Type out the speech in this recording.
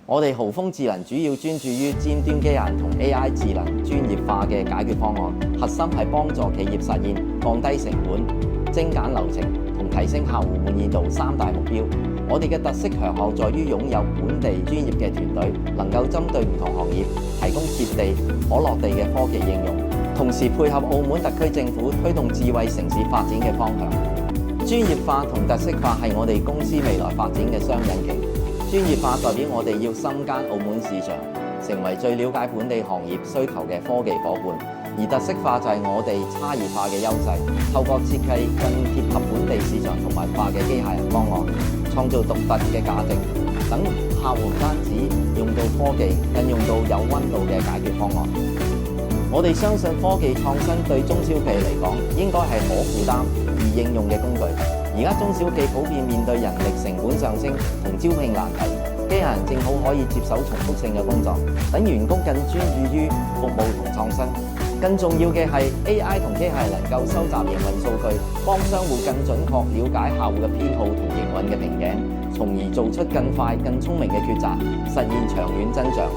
我哋豪豐智能主要專注於尖端機械人同 AI 智能專業化嘅解決方案，核心係幫助企業實現降低成本、精簡流程同提升客戶滿意度三大目標。我哋嘅特色強項在於擁有本地專業嘅團隊，能夠針對唔同行業提供貼地、可落地嘅科技應用，同時配合澳門特區政府推動智慧城市發展嘅方向。專業化同特色化係我哋公司未來發展嘅雙引擎。專業化代表我哋要深耕澳門市場，成為最了解本地行業需求嘅科技夥伴；而特色化就係我哋差異化嘅優勢，透過設計更貼合本地市場同文化嘅機械人方案，創造獨特嘅價值，等客戶唔單止用到科技，更用到有溫度嘅解決方案。我哋相信科技創新對中小企嚟講，應該係可負擔而應用嘅工具。而家中小企普遍面對人力成本上升同招聘難題，機械人正好可以接手重複性嘅工作，等員工更專注於服務同創新。更重要嘅係 AI 同機械人能夠收集營運數據，幫商戶更準確了解客戶嘅偏好同營運嘅瓶頸，從而做出更快、更聰明嘅抉擇，實現長遠增長。